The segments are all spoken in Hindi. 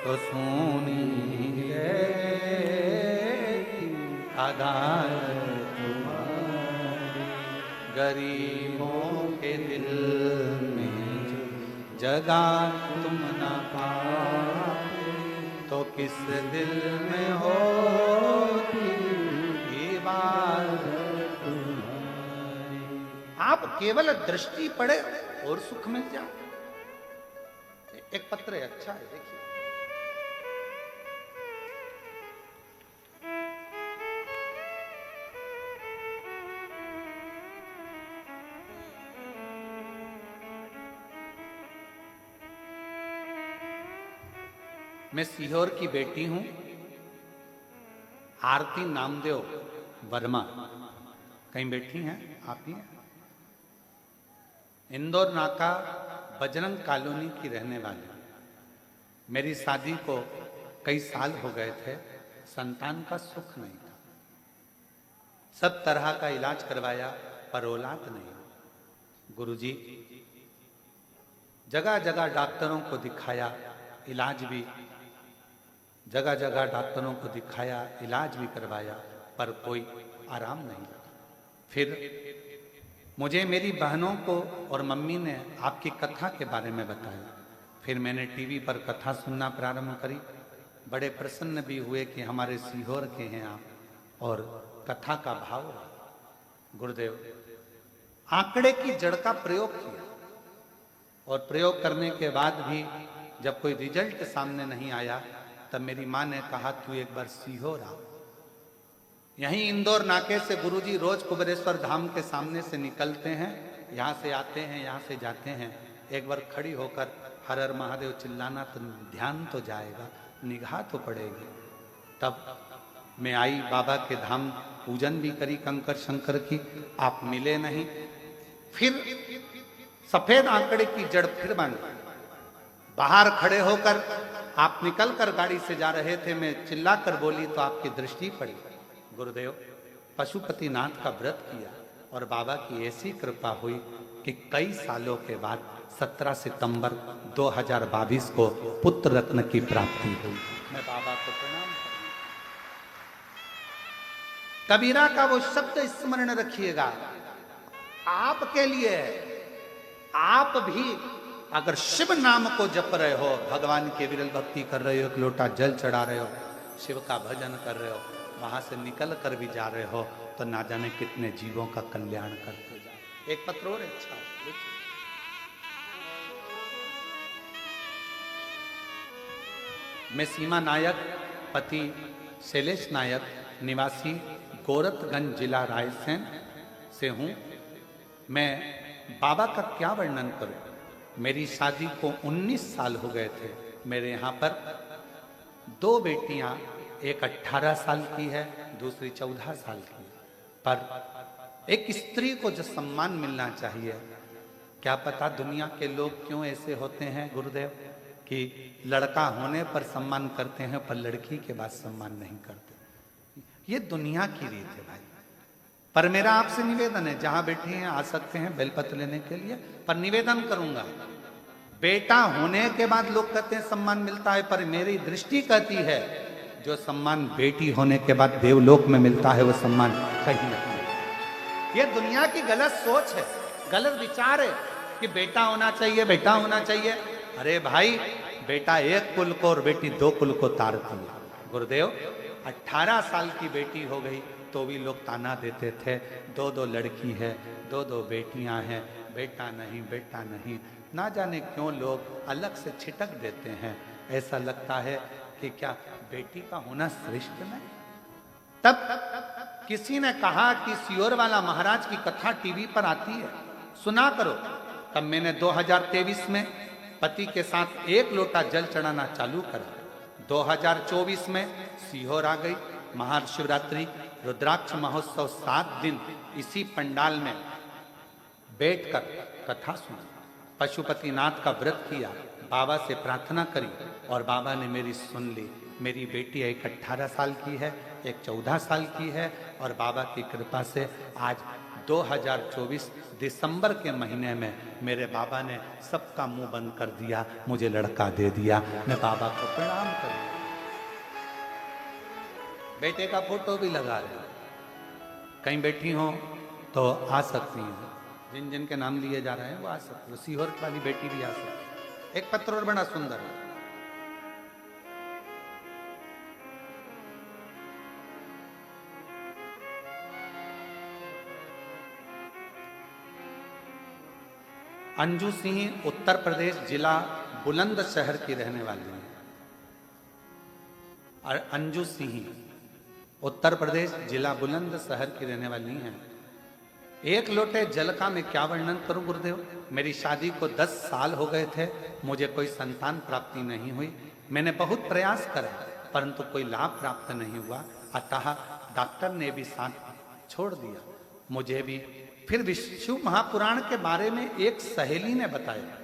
तो सुनी अदालत तुम्हारी, गरीबों के दिल में जगह तुम न पाते, तो किस दिल में होती इबादत तुम्हारी। आप केवल दृष्टि पड़े और सुख मिल जाए। एक पत्र है, अच्छा है, देखिए। मैं सीहोर की बेटी हूं, आरती नामदेव वर्मा। कहीं बैठी हैं आप ही? इंदौर नाका बजरंग कॉलोनी की रहने वाली। मेरी शादी को कई साल हो गए थे, संतान का सुख नहीं था। सब तरह का इलाज करवाया पर औलाद नहीं। गुरुजी जगह जगह डॉक्टरों को दिखाया, इलाज भी जगह जगह डॉक्टरों को दिखाया, इलाज भी करवाया, पर कोई आराम नहीं। फिर मुझे मेरी बहनों को और मम्मी ने आपकी कथा के बारे में बताया। फिर मैंने टीवी पर कथा सुनना प्रारंभ करी। बड़े प्रसन्न भी हुए कि हमारे सीहोर के हैं आप, और कथा का भाव। गुरुदेव आंकड़े की जड़ का प्रयोग किया, और प्रयोग करने के बाद भी जब कोई रिजल्ट सामने नहीं आया, तब मेरी माँ ने कहा तू एक बार सीहोर आ। यहीं इंदौर नाके से गुरुजी रोज कुबेरेश्वर धाम के सामने से निकलते हैं, यहाँ से आते हैं, यहाँ से जाते हैं। एक बार खड़ी होकर हर हर महादेव चिल्लाना तो ध्यान तो जाएगा, निगाह तो पड़ेगी। तब मैं आई, बाबा के धाम पूजन भी करी कंकर शंकर की, आप मिले नहीं। फिर सफेद आंकड़े की जड़ फिर बन बाहर खड़े होकर आप निकल कर गाड़ी से जा रहे थे, मैं चिल्ला कर बोली तो आपकी दृष्टि पड़ी। गुरुदेव पशुपतिनाथ का व्रत किया और बाबा की ऐसी कृपा हुई कि कई सालों के बाद 17 सितंबर 2022 को पुत्र रत्न की प्राप्ति हुई। मैं बाबा को प्रणाम करूं। कबीरा का वो शब्द स्मरण रखिएगा, आपके लिए। आप भी अगर शिव नाम को जप रहे हो, भगवान की विरल भक्ति कर रहे हो, एक लोटा जल चढ़ा रहे हो, शिव का भजन कर रहे हो, वहां से निकल कर भी जा रहे हो, तो ना जाने कितने जीवों का कल्याण करते जाओ। एक पत्र और अच्छा देखिए। मैं सीमा नायक, पति शैलेश नायक, निवासी गोरखगंज जिला रायसेन से हूं। मैं बाबा का क्या वर्णन करूं। मेरी शादी को 19 साल हो गए थे। मेरे यहाँ पर 2 बेटियां, एक 18 साल की है, दूसरी 14 साल की है। पर एक स्त्री को जो सम्मान मिलना चाहिए, क्या पता दुनिया के लोग क्यों ऐसे होते हैं गुरुदेव, कि लड़का होने पर सम्मान करते हैं पर लड़की के बाद सम्मान नहीं करते। ये दुनिया की रीत है भाई। पर मेरा आपसे निवेदन है, जहां बैठे हैं आ सकते हैं बेलपत्र लेने के लिए, पर निवेदन करूंगा, बेटा होने के बाद लोग कहते हैं सम्मान मिलता है, पर मेरी दृष्टि कहती है जो सम्मान बेटी होने के बाद देवलोक में मिलता है वो सम्मान कहीं नहीं। ये दुनिया की गलत सोच है, गलत विचार है कि बेटा होना चाहिए, बेटा होना चाहिए। अरे भाई, बेटा एक कुल को और बेटी 2 कुल को तारती है। गुरुदेव 18 साल की बेटी हो गई तो भी लोग ताना देते थे, 2-2 लड़की है, 2-2 बेटियां हैं, बेटा नहीं, बेटा नहीं। ना जाने क्यों लोग अलग से छिटक देते हैं। ऐसा लगता है कि क्या बेटी का होना श्रेष्ठ नहीं। तब किसी ने कहा कि सीहोर वाला महाराज की कथा टीवी पर आती है, सुना करो। तब मैंने 2023 में पति के साथ 1 लोटा जल चढ़ाना चालू करा। 2024 में सीहोर आ गई, महाशिवरात्रि रुद्राक्ष महोत्सव 7 दिन इसी पंडाल में बैठकर कथा सुनी, पशुपतिनाथ का व्रत किया, बाबा से प्रार्थना करी और बाबा ने मेरी सुन ली। मेरी बेटी एक 18 साल की है, एक 14 साल की है और बाबा की कृपा से आज 2024 दिसंबर के महीने में मेरे बाबा ने सबका मुंह बंद कर दिया, मुझे लड़का दे दिया। मैं बाबा को प्रणाम कर दिया। बेटे का फोटो भी लगा रहे, कहीं बैठी हो तो आ सकती हैं, जिन जिन के नाम लिए जा रहे हैं वो आ सकते हैं। सीहोर वाली बेटी भी आ सकती है। एक पत्र और बड़ा सुंदर है। अंजू सिंह उत्तर प्रदेश जिला बुलंदशहर की रहने वाली है। और अंजू सिंह उत्तर प्रदेश जिला बुलंदशहर की रहने वाली हैं। एक लोटे जल का मैं क्या वर्णन करूं गुरुदेव। मेरी शादी को 10 साल हो गए थे, मुझे कोई संतान प्राप्ति नहीं हुई। मैंने बहुत प्रयास करा परंतु कोई लाभ प्राप्त नहीं हुआ, अतः डॉक्टर ने भी साथ छोड़ दिया। मुझे भी फिर विष्णु महापुराण के बारे में एक सहेली ने बताया।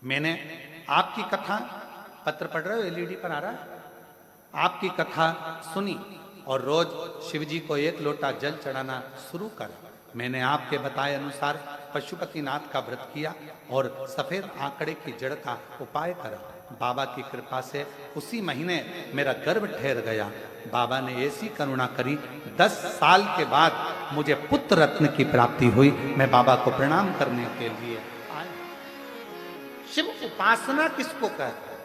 मैंने आपकी कथा, पत्र पढ़ रहे हो, एलईडी पर आ रहा है, आपकी कथा सुनी और रोज शिव जी को 1 लोटा जल चढ़ाना शुरू करा। मैंने आपके बताए अनुसार पशुपतिनाथ का व्रत किया और सफेद आंकड़े की जड़ का उपाय करा। बाबा की कृपा से उसी महीने मेरा गर्भ ठहर गया। बाबा ने ऐसी करुणा करी, 10 साल के बाद मुझे पुत्र रत्न की प्राप्ति हुई। मैं बाबा को प्रणाम करने के लिए आया। शिव उपासना किसको कहते हैं?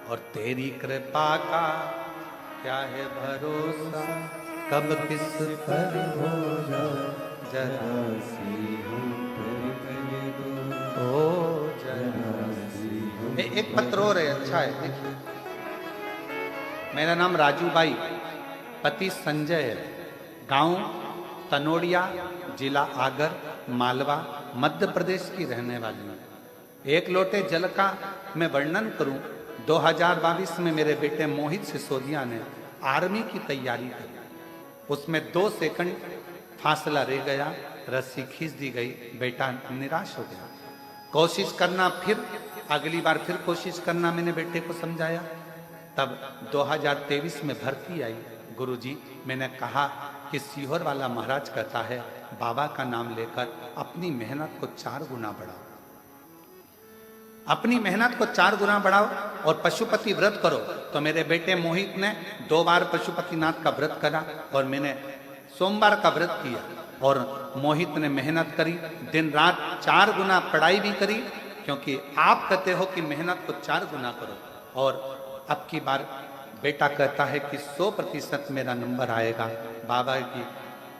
और तेरी कृपा का क्या है भरोसा, कब किस पर हो जरा सी हूं ओ जरा सी। एक पत्र और है, अच्छा है, देखिए। मेरा नाम राजू बाई, पति संजय है, गांव तनोड़िया, जिला आगर, मालवा, मध्य प्रदेश की रहने वाली हूँ। 1 लोटे जल का मैं वर्णन करूं। 2022 में मेरे बेटे मोहित सिसोदिया ने आर्मी की तैयारी की। उसमें 2 सेकंड फासला रह गया, रस्सी खींच दी गई, बेटा निराश हो गया। कोशिश करना, फिर अगली बार फिर कोशिश करना, मैंने बेटे को समझाया। तब 2023 में भर्ती आई। गुरुजी, मैंने कहा कि सीहोर वाला महाराज कहता है बाबा का नाम लेकर अपनी मेहनत को 4 गुना बढ़ाओ, अपनी मेहनत को 4 गुना बढ़ाओ और पशुपति व्रत करो। तो मेरे बेटे मोहित ने 2 बार पशुपतिनाथ का व्रत करा और मैंने सोमवार का व्रत किया। और मोहित ने मेहनत करी, दिन रात 4 गुना पढ़ाई भी करी, क्योंकि आप कहते हो कि मेहनत को 4 गुना करो। और अब की बार बेटा कहता है कि 100% मेरा नंबर आएगा। बाबा की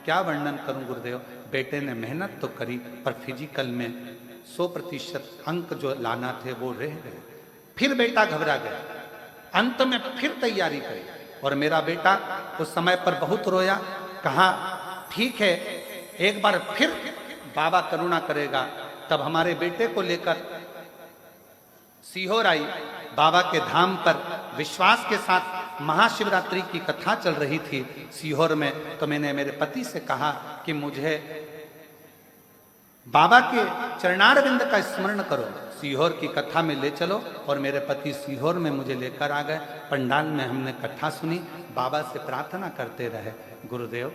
क्या वर्णन करूं गुरुदेव। बेटे ने मेहनत तो करी पर फिजिकल में 100% अंक जो लाना थे वो रह गए। फिर बेटा घबरा गया, अंत में फिर तैयारी करी और मेरा बेटा उस समय पर बहुत रोया। कहा ठीक है, एक बार फिर बाबा करुणा करेगा। तब हमारे बेटे को लेकर सीहोर आई। बाबा के धाम पर विश्वास के साथ महाशिवरात्रि की कथा चल रही थी सीहोर में। तो मैंने मेरे पति से कहा कि मुझे बाबा के चरणारविंद का स्मरण करो, सीहोर की कथा में ले चलो। और मेरे पति सीहोर में मुझे लेकर आ गए। पंडाल में हमने कथा सुनी, बाबा से प्रार्थना करते रहे। गुरुदेव,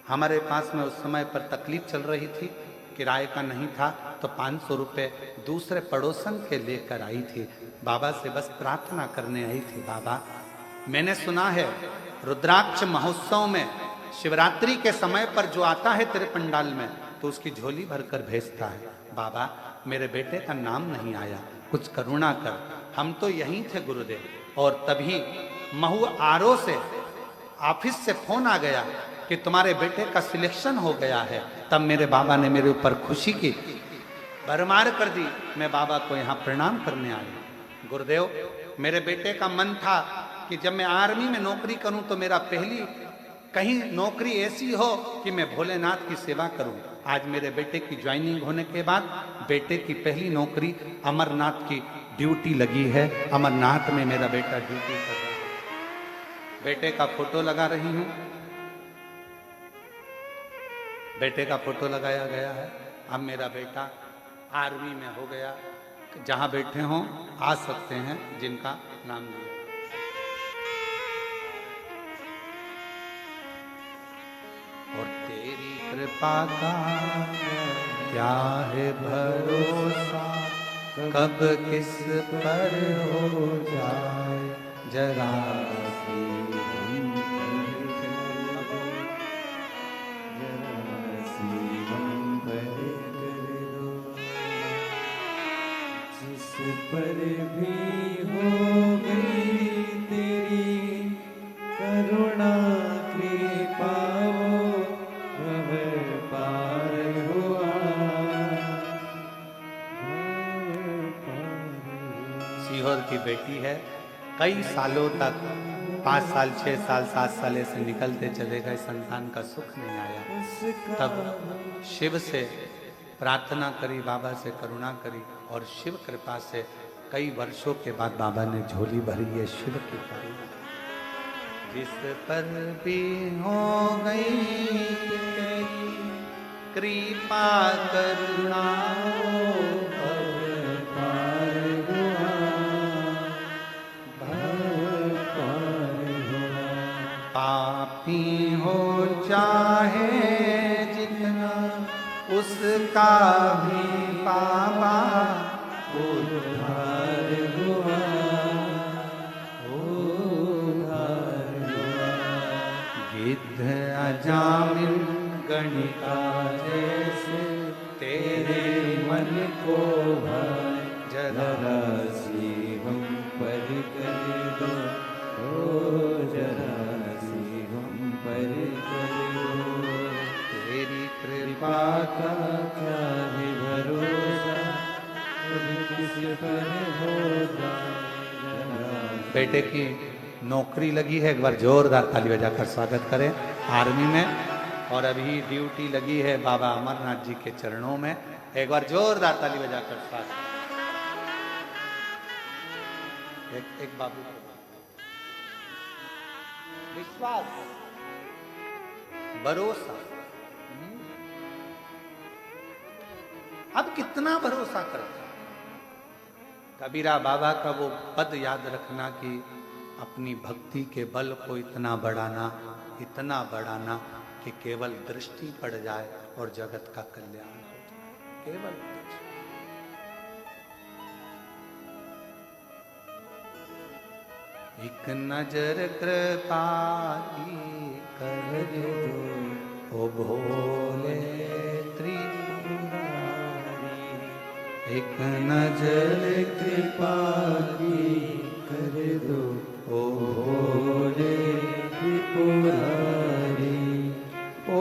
हमारे पास में उस समय पर तकलीफ चल रही थी, किराए का नहीं था, तो 500 रुपये दूसरे पड़ोसन के लेकर आई थी। बाबा से बस प्रार्थना करने आई थी। बाबा, मैंने सुना है रुद्राक्ष महोत्सव में शिवरात्रि के समय पर जो आता है तेरे पंडाल में, तो उसकी झोली भरकर भेजता है। बाबा, मेरे बेटे का नाम नहीं आया, कुछ करुणा कर। हम तो यहीं थे गुरुदेव। और तभी महू आरओ से ऑफिस से फोन आ गया कि तुम्हारे बेटे का सिलेक्शन हो गया है। तब मेरे बाबा ने मेरे ऊपर खुशी की भरमार कर दी। मैं बाबा को यहाँ प्रणाम करने आया। गुरुदेव, मेरे बेटे का मन था कि जब मैं आर्मी में नौकरी करूं तो मेरा पहली कहीं नौकरी ऐसी हो कि मैं भोलेनाथ की सेवा करूं। आज मेरे बेटे की ज्वाइनिंग होने के बाद बेटे की पहली नौकरी अमरनाथ की ड्यूटी लगी है। अमरनाथ में मेरा बेटा ड्यूटी कर रहा है। बेटे का फोटो लगा रही हूं, बेटे का फोटो लगाया गया है। अब मेरा बेटा आर्मी में हो गया। जहां बैठे हों आ सकते हैं जिनका नाम लिया। कृपा का क्या है भरोसा, कब किस पर हो जाए जरा पर भी हो गई तेरी करुणा कृपा, भव पार हुआ। सीहोर की बेटी है, कई सालों तक 5 साल 6 साल 7 साल ऐसे निकलते चले गए, संतान का सुख नहीं आया। तब शिव से प्रार्थना करी, बाबा से करुणा करी और शिव कृपा से कई वर्षों के बाद बाबा ने झोली भरी। ये शिव की करुणा, जिस पर भी हो गई तेरी कृपा करुणा, पापी हो चाहे जितना उसका भी पापा उद्धार हुआ, उद्धार हुआ। गिद्ध अजामिल गणिका जैसे तेरे मन को भाए जरा सी हम पर कर दो, ओ जरा सी हम पर कर दो। तेरी कृपा का क्या है भरोसा, किस पर हो जाए। बेटे की नौकरी लगी है, एक बार जोरदार ताली बजाकर स्वागत करें आर्मी में। और अभी ड्यूटी लगी है बाबा अमरनाथ जी के चरणों में, एक बार जोरदार ताली बजाकर स्वागत। एक बाबू विश्वास, भरोसा। अब कितना भरोसा करते हैं। कबीरा बाबा का वो पद याद रखना कि अपनी भक्ति के बल को इतना बढ़ाना कि केवल दृष्टि पड़ जाए और जगत का कल्याण हो जाए। केवल एक नजर कृपा की कर दो ओ भोले त्रिपुरारी, एक नजर कृपा की कर दो ओ भोले त्रिपुरारी, ओ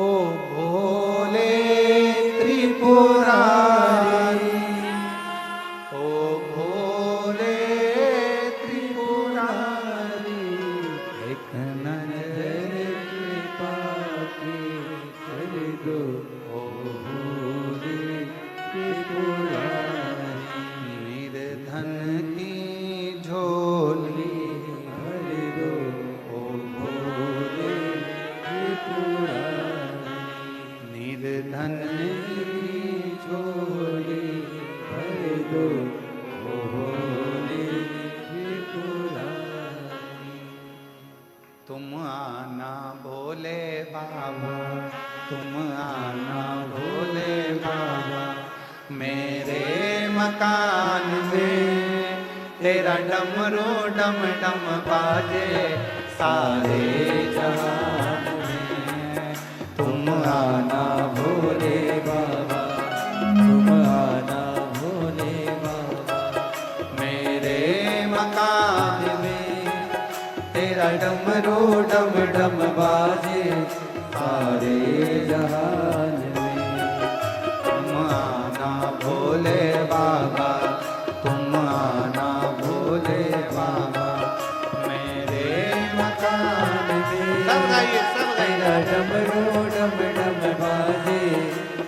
भोले त्रिपुरारी, ओ भोले त्रिपुरारी, एक नजर कृपा की कर दो ओ भोले त्रिपुरारी, निर्धन की झोली भर दो ओ भोले त्रिपुरारी, निर्धन की झोली भर दो ओ भोले त्रिपुरारी। तुम आना भोले बाबा, तुम आना भोले बाबा, मेरे मकान में तेरा डमरू डम डम बाजे सारे जहान में। तुम आना भोले बाबा, तुम आना भोले बाबा, मेरे मकान में तेरा डमरू डम डम बाजे सारे जहान में। तुम आना भोले बाबा, तुम आना भोले बाबा, मेरे मकान में। सब गाइए, सब तेरा गाइए। डमरू डम डम बाजे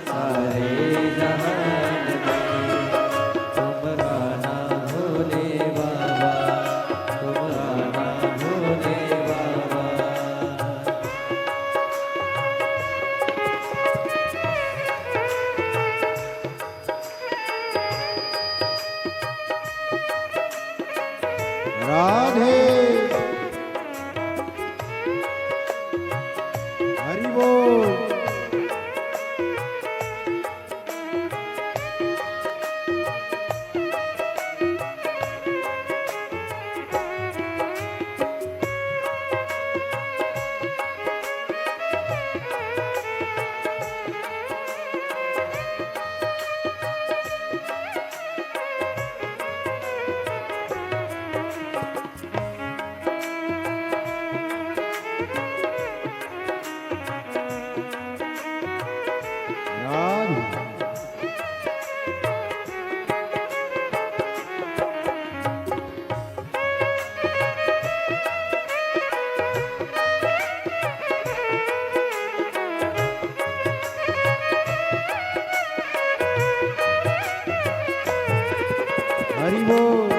सारे जहान में। तुम आना भोले बाबा, तुम आना भोले बाबा। राधे हरि बोल। हरि बोल।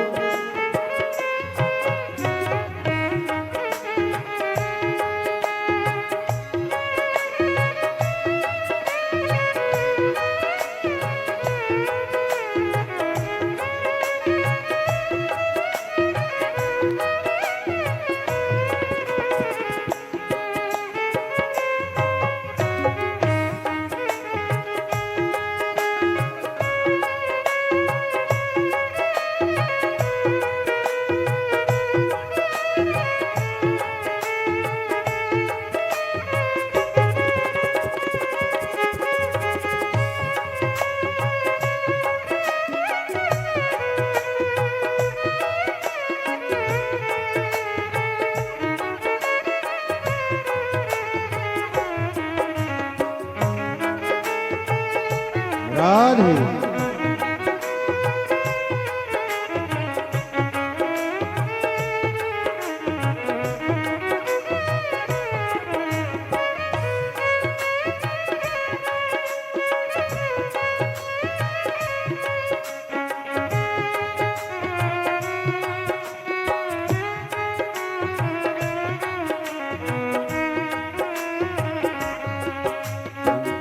राधे।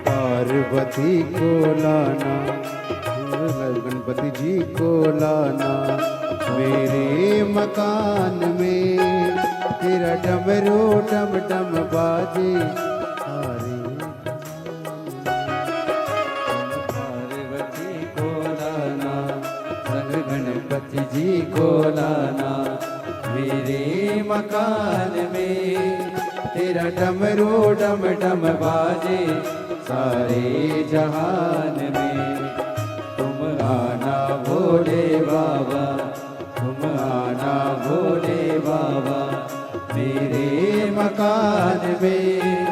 पार्वती को लाना, गणपति जी को लाना मेरे मकान में, तेरा डमरू डम डम बाजे सारे। पार्वती को लाना, संग गणपति जी को लाना मेरे मकान में, तेरा डमरू डम डम बाजे सारे जहान में। तुम आना भोले बाबा, तुम आना भोले बाबा मेरे मकान में।